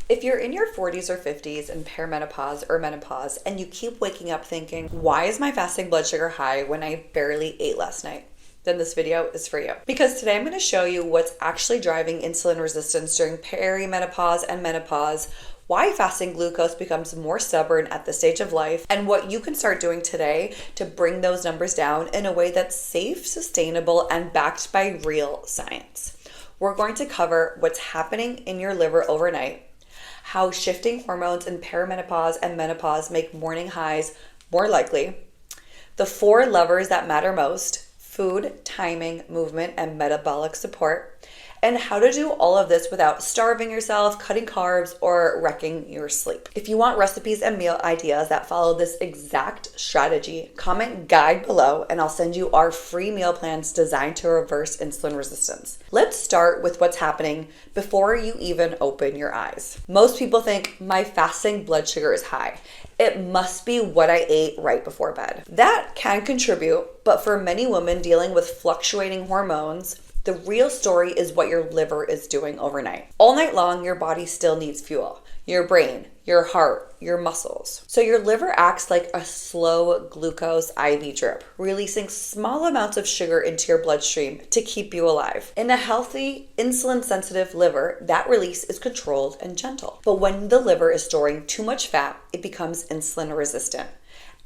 If you're in your 40s or 50s in perimenopause or menopause and you keep waking up thinking, why is my fasting blood sugar high when I barely ate last night? Then this video is for you. Because today I'm going to show you what's actually driving insulin resistance during perimenopause and menopause, why fasting glucose becomes more stubborn at this stage of life, and what you can start doing today to bring those numbers down in a way that's safe, sustainable, and backed by real science. We're going to cover what's happening in your liver overnight, how shifting hormones in perimenopause and menopause make morning highs more likely, the 4 levers that matter most: food, timing, movement, and metabolic support, and how to do all of this without starving yourself, cutting carbs, or wrecking your sleep. If you want recipes and meal ideas that follow this exact strategy, comment guide below and I'll send you our free meal plans designed to reverse insulin resistance. Let's start with what's happening before you even open your eyes. Most people think my fasting blood sugar is high. It must be what I ate right before bed. That can contribute, but for many women dealing with fluctuating hormones, the real story is what your liver is doing overnight. All night long, your body still needs fuel. Your brain, your heart, your muscles. So your liver acts like a slow glucose IV drip, releasing small amounts of sugar into your bloodstream to keep you alive. In a healthy, insulin-sensitive liver, that release is controlled and gentle. But when the liver is storing too much fat, it becomes insulin resistant.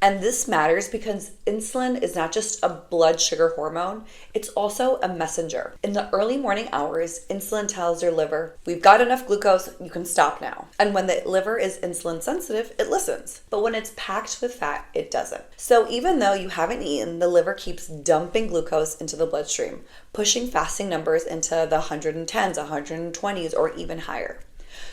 And this matters because insulin is not just a blood sugar hormone, it's also a messenger. In the early morning hours, insulin tells your liver, we've got enough glucose, you can stop now. And when the liver is insulin sensitive, it listens. But when it's packed with fat, it doesn't. So even though you haven't eaten, the liver keeps dumping glucose into the bloodstream, pushing fasting numbers into the 110s, 120s, or even higher.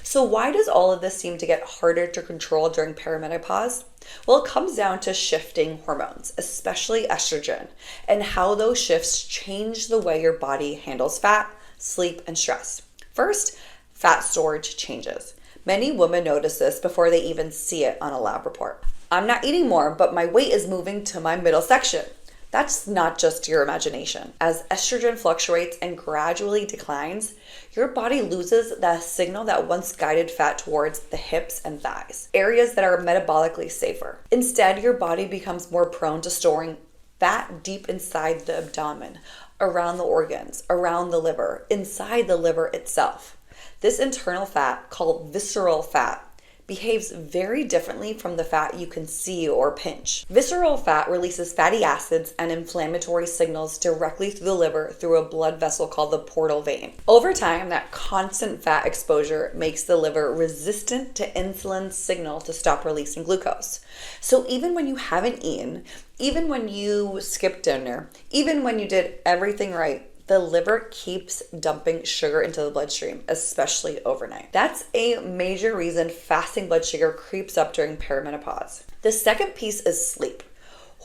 So why does all of this seem to get harder to control during perimenopause? Well, it comes down to shifting hormones, especially estrogen, and how those shifts change the way your body handles fat, sleep, and stress. First, fat storage changes. Many women notice this before they even see it on a lab report. I'm not eating more, but my weight is moving to my middle section. That's not just your imagination. As estrogen fluctuates and gradually declines, your body loses the signal that once guided fat towards the hips and thighs, areas that are metabolically safer. Instead, your body becomes more prone to storing fat deep inside the abdomen, around the organs, around the liver, inside the liver itself. This internal fat, called visceral fat, behaves very differently from the fat you can see or pinch. Visceral fat releases fatty acids and inflammatory signals directly through the liver through a blood vessel called the portal vein. Over time, that constant fat exposure makes the liver resistant to insulin's signal to stop releasing glucose. So even when you haven't eaten, even when you skipped dinner, even when you did everything right, the liver keeps dumping sugar into the bloodstream, especially overnight. That's a major reason fasting blood sugar creeps up during perimenopause. The second piece is sleep.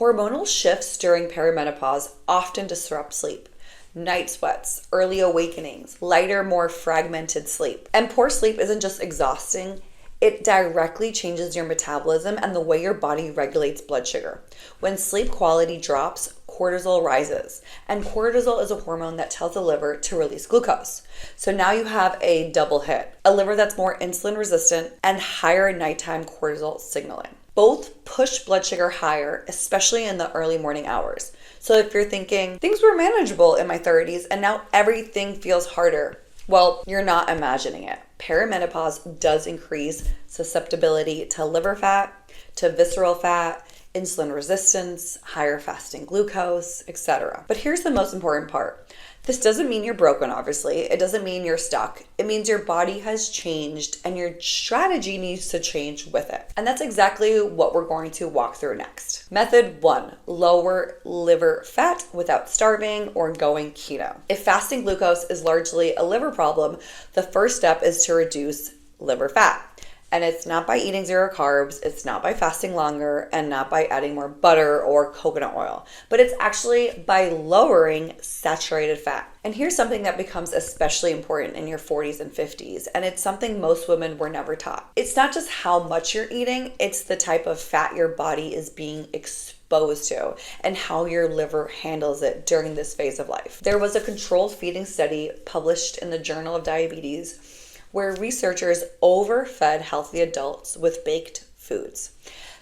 Hormonal shifts during perimenopause often disrupt sleep. Night sweats, early awakenings, lighter, more fragmented sleep. And poor sleep isn't just exhausting, it directly changes your metabolism and the way your body regulates blood sugar. When sleep quality drops, cortisol rises, and cortisol is a hormone that tells the liver to release glucose. So now you have a double hit, a liver that's more insulin resistant and higher nighttime cortisol signaling. Both push blood sugar higher, especially in the early morning hours. So if you're thinking, things were manageable in my 30s and now everything feels harder, well, you're not imagining it. Perimenopause does increase susceptibility to liver fat, to visceral fat, insulin resistance, higher fasting glucose, etc. But here's the most important part. This doesn't mean you're broken, obviously. It doesn't mean you're stuck. It means your body has changed and your strategy needs to change with it. And that's exactly what we're going to walk through next. Method 1, lower liver fat without starving or going keto. If fasting glucose is largely a liver problem, the first step is to reduce liver fat. And it's not by eating 0 carbs, it's not by fasting longer, and not by adding more butter or coconut oil, but it's actually by lowering saturated fat. And here's something that becomes especially important in your 40s and 50s, and it's something most women were never taught. It's not just how much you're eating, it's the type of fat your body is being exposed to and how your liver handles it during this phase of life. There was a controlled feeding study published in the Journal of Diabetes where researchers overfed healthy adults with baked foods.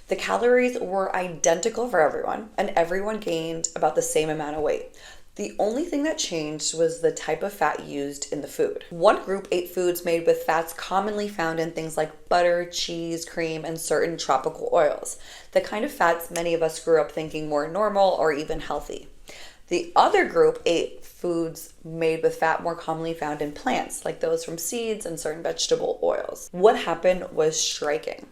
The calories were identical for everyone, and everyone gained about the same amount of weight. The only thing that changed was the type of fat used in the food. One group ate foods made with fats commonly found in things like butter, cheese, cream, and certain tropical oils, the kind of fats many of us grew up thinking were normal or even healthy. The other group ate foods made with fat more commonly found in plants, like those from seeds and certain vegetable oils. What happened was striking.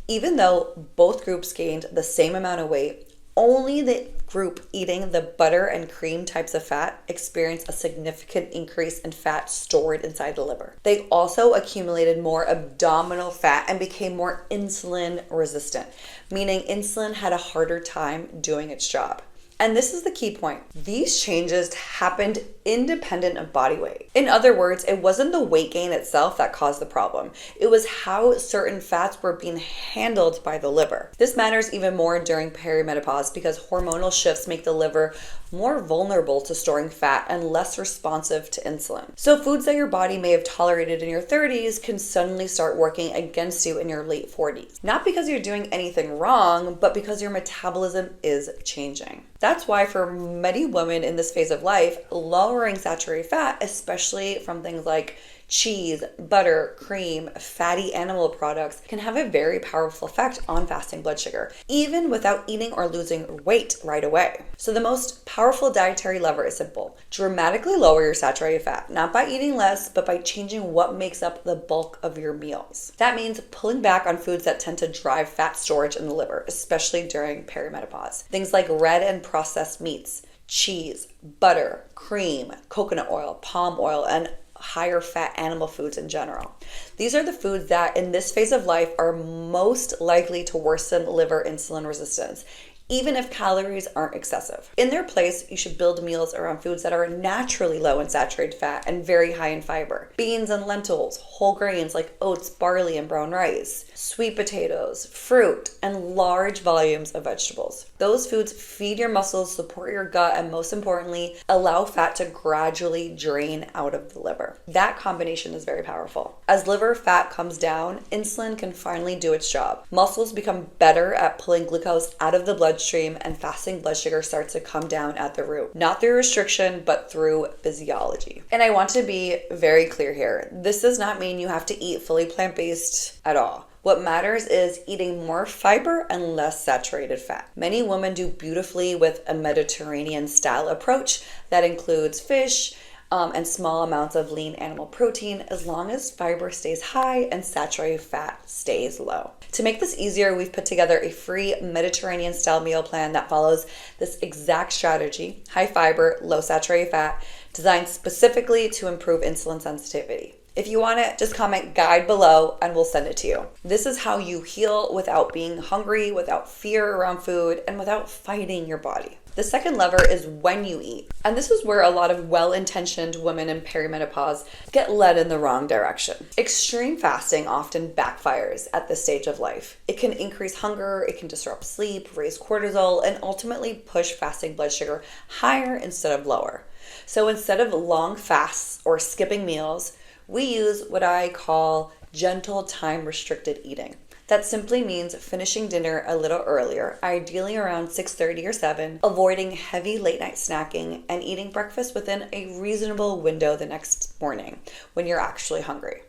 Even though both groups gained the same amount of weight, only the group eating the butter and cream types of fat experienced a significant increase in fat stored inside the liver. They also accumulated more abdominal fat and became more insulin resistant, meaning insulin had a harder time doing its job. And this is the key point. These changes happened independent of body weight. In other words, it wasn't the weight gain itself that caused the problem. It was how certain fats were being handled by the liver. This matters even more during perimenopause because hormonal shifts make the liver more vulnerable to storing fat and less responsive to insulin. So foods that your body may have tolerated in your 30s can suddenly start working against you in your late 40s. Not because you're doing anything wrong, but because your metabolism is changing. That's why for many women in this phase of life, lowering saturated fat, especially from things like cheese, butter, cream, fatty animal products, can have a very powerful effect on fasting blood sugar, even without eating or losing weight right away. So the most powerful dietary lever is simple. Dramatically lower your saturated fat, not by eating less, but by changing what makes up the bulk of your meals. That means pulling back on foods that tend to drive fat storage in the liver, especially during perimenopause. Things like red and processed meats, cheese, butter, cream, coconut oil, palm oil, and higher fat animal foods in general. These are the foods that in this phase of life are most likely to worsen liver insulin resistance, even if calories aren't excessive. In their place, you should build meals around foods that are naturally low in saturated fat and very high in fiber. Beans and lentils, whole grains like oats, barley, and brown rice, sweet potatoes, fruit, and large volumes of vegetables. Those foods feed your muscles, support your gut, and most importantly, allow fat to gradually drain out of the liver. That combination is very powerful. As liver fat comes down, insulin can finally do its job. Muscles become better at pulling glucose out of the bloodstream, and fasting blood sugar starts to come down at the root. Not through restriction, but through physiology. And I want to be very clear here. This does not mean you have to eat fully plant-based at all. What matters is eating more fiber and less saturated fat. Many women do beautifully with a Mediterranean style approach that includes fish, and small amounts of lean animal protein, as long as fiber stays high and saturated fat stays low. To make this easier, we've put together a free Mediterranean style meal plan that follows this exact strategy: high fiber, low saturated fat, designed specifically to improve insulin sensitivity. If you want it, just comment guide below and we'll send it to you. This is how you heal without being hungry, without fear around food, and without fighting your body. The second lever is when you eat. And this is where a lot of well-intentioned women in perimenopause get led in the wrong direction. Extreme fasting often backfires at this stage of life. It can increase hunger, it can disrupt sleep, raise cortisol, and ultimately push fasting blood sugar higher instead of lower. So instead of long fasts or skipping meals, we use what I call gentle time-restricted eating. That simply means finishing dinner a little earlier, ideally around 6:30 or 7, avoiding heavy late-night snacking, and eating breakfast within a reasonable window the next morning when you're actually hungry.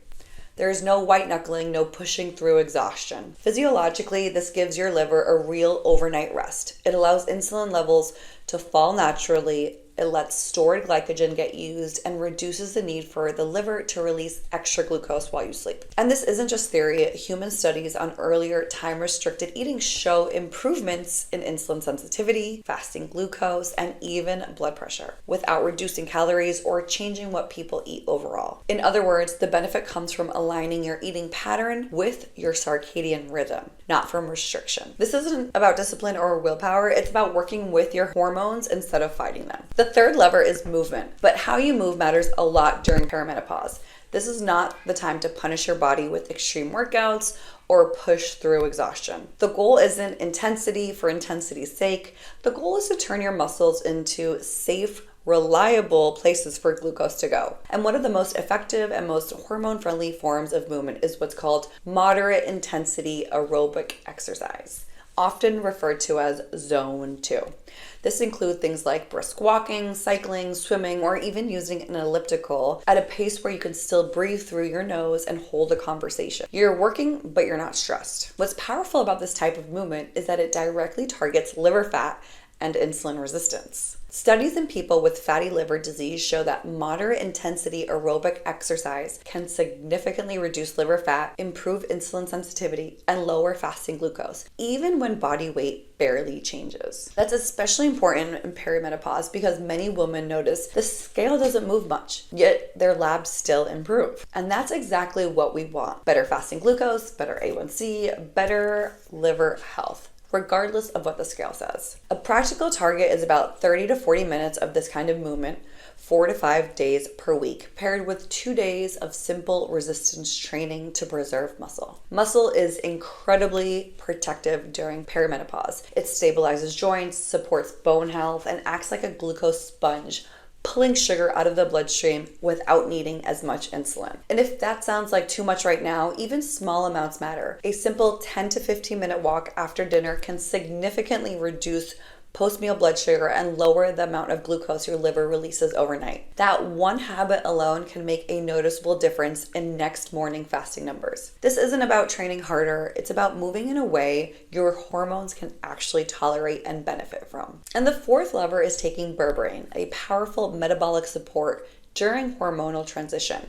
There is no white-knuckling, no pushing through exhaustion. Physiologically, this gives your liver a real overnight rest. It allows insulin levels to fall naturally. It lets stored glycogen get used and reduces the need for the liver to release extra glucose while you sleep. And this isn't just theory. Human studies on earlier time-restricted eating show improvements in insulin sensitivity, fasting glucose, and even blood pressure without reducing calories or changing what people eat overall. In other words, the benefit comes from aligning your eating pattern with your circadian rhythm, not from restriction. This isn't about discipline or willpower. It's about working with your hormones instead of fighting them. The third lever is movement, but how you move matters a lot during perimenopause. This is not the time to punish your body with extreme workouts or push through exhaustion. The goal isn't intensity for intensity's sake. The goal is to turn your muscles into safe, reliable places for glucose to go. And one of the most effective and most hormone-friendly forms of movement is what's called moderate intensity aerobic exercise, often referred to as Zone 2. This includes things like brisk walking, cycling, swimming, or even using an elliptical at a pace where you can still breathe through your nose and hold a conversation. You're working, but you're not stressed. What's powerful about this type of movement is that it directly targets liver fat and insulin resistance. Studies in people with fatty liver disease show that moderate intensity aerobic exercise can significantly reduce liver fat, improve insulin sensitivity, and lower fasting glucose, even when body weight barely changes. That's especially important in perimenopause because many women notice the scale doesn't move much, yet their labs still improve. And that's exactly what we want. Better fasting glucose, better A1C, better liver health, regardless of what the scale says. A practical target is about 30 to 40 minutes of this kind of movement, 4 to 5 days per week, paired with 2 days of simple resistance training to preserve muscle. Muscle is incredibly protective during perimenopause. It stabilizes joints, supports bone health, and acts like a glucose sponge, pulling sugar out of the bloodstream without needing as much insulin. And if that sounds like too much right now, even small amounts matter. A simple 10 to 15 minute walk after dinner can significantly reduce post-meal blood sugar and lower the amount of glucose your liver releases overnight. That one habit alone can make a noticeable difference in next morning fasting numbers. This isn't about training harder, it's about moving in a way your hormones can actually tolerate and benefit from. And the fourth lever is taking Berberine, a powerful metabolic support during hormonal transition.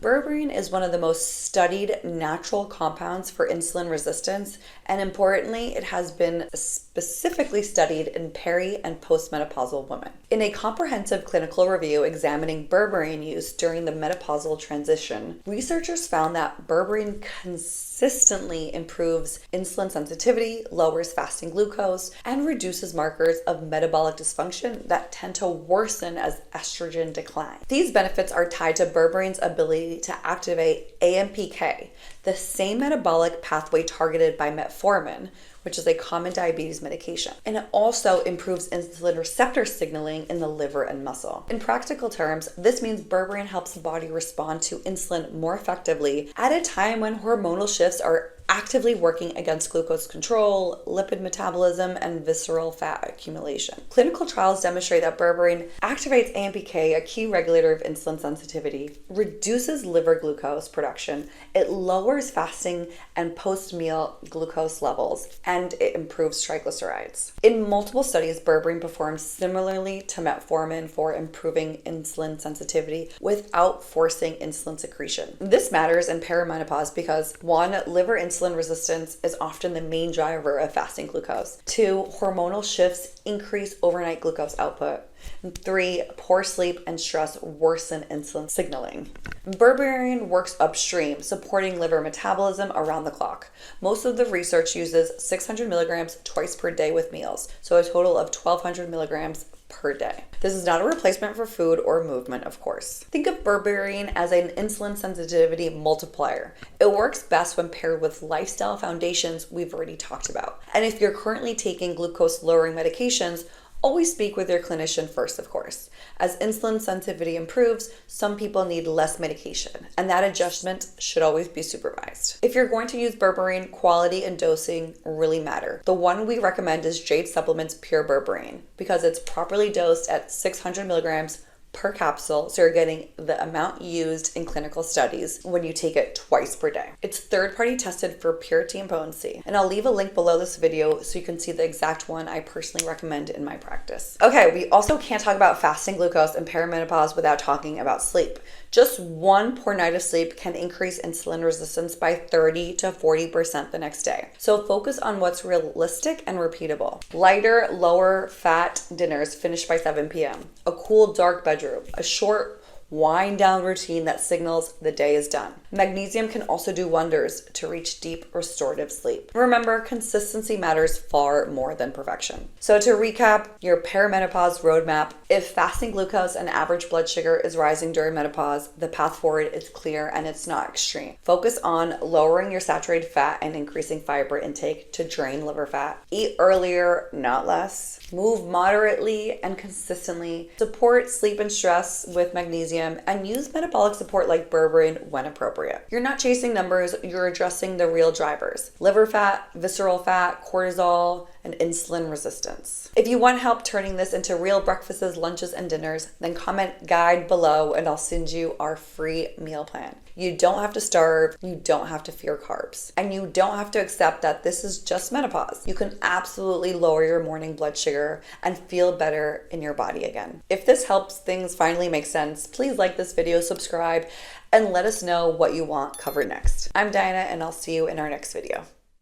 Berberine is one of the most studied natural compounds for insulin resistance, and importantly, it has been specifically studied in peri- and postmenopausal women. In a comprehensive clinical review examining Berberine use during the menopausal transition, researchers found that Berberine consistently improves insulin sensitivity, lowers fasting glucose, and reduces markers of metabolic dysfunction that tend to worsen as estrogen declines. These benefits are tied to Berberine's ability to activate AMPK, the same metabolic pathway targeted by metformin, which is a common diabetes medication. And it also improves insulin receptor signaling in the liver and muscle. In practical terms, this means Berberine helps the body respond to insulin more effectively at a time when hormonal shifts are actively working against glucose control, lipid metabolism, and visceral fat accumulation. Clinical trials demonstrate that Berberine activates AMPK, a key regulator of insulin sensitivity, reduces liver glucose production, it lowers fasting and post-meal glucose levels, and it improves triglycerides. In multiple studies, Berberine performs similarly to metformin for improving insulin sensitivity without forcing insulin secretion. This matters in perimenopause because 1, liver insulin resistance is often the main driver of fasting glucose. 2, hormonal shifts increase overnight glucose output. 3, poor sleep and stress worsen insulin signaling. Berberine works upstream, supporting liver metabolism around the clock. Most of the research uses 600 milligrams twice per day with meals, so a total of 1,200 milligrams per day. This is not a replacement for food or movement, of course. Think of Berberine as an insulin sensitivity multiplier. It works best when paired with lifestyle foundations we've already talked about. And if you're currently taking glucose lowering medications, always speak with your clinician first, of course. As insulin sensitivity improves, some people need less medication, and that adjustment should always be supervised. If you're going to use Berberine, quality and dosing really matter. The one we recommend is Jade Supplements Pure Berberine because it's properly dosed at 600 milligrams per capsule, so you're getting the amount used in clinical studies when you take it twice per day. It's third-party tested for purity and potency, and I'll leave a link below this video so you can see the exact one I personally recommend in my practice. Okay, we also can't talk about fasting glucose and perimenopause without talking about sleep. Just one poor night of sleep can increase insulin resistance by 30 to 40% the next day. So focus on what's realistic and repeatable. Lighter, lower fat dinners finished by 7 p.m. A cool, dark bedroom. A short wind down routine that signals the day is done. Magnesium can also do wonders to reach deep restorative sleep. Remember, consistency matters far more than perfection. So to recap your perimenopause roadmap, if fasting glucose and average blood sugar is rising during menopause, the path forward is clear and it's not extreme. Focus on lowering your saturated fat and increasing fiber intake to drain liver fat. Eat earlier, not less. Move moderately and consistently. Support sleep and stress with magnesium and use metabolic support like Berberine when appropriate. You're not chasing numbers, you're addressing the real drivers: liver fat, visceral fat, cortisol, and insulin resistance. If you want help turning this into real breakfasts, lunches, and dinners, then comment guide below and I'll send you our free meal plan. You don't have to starve, you don't have to fear carbs, and you don't have to accept that this is just menopause. You can absolutely lower your morning blood sugar and feel better in your body again. If this helps things finally make sense, please like this video, subscribe, and let us know what you want covered next. I'm Diana, and I'll see you in our next video.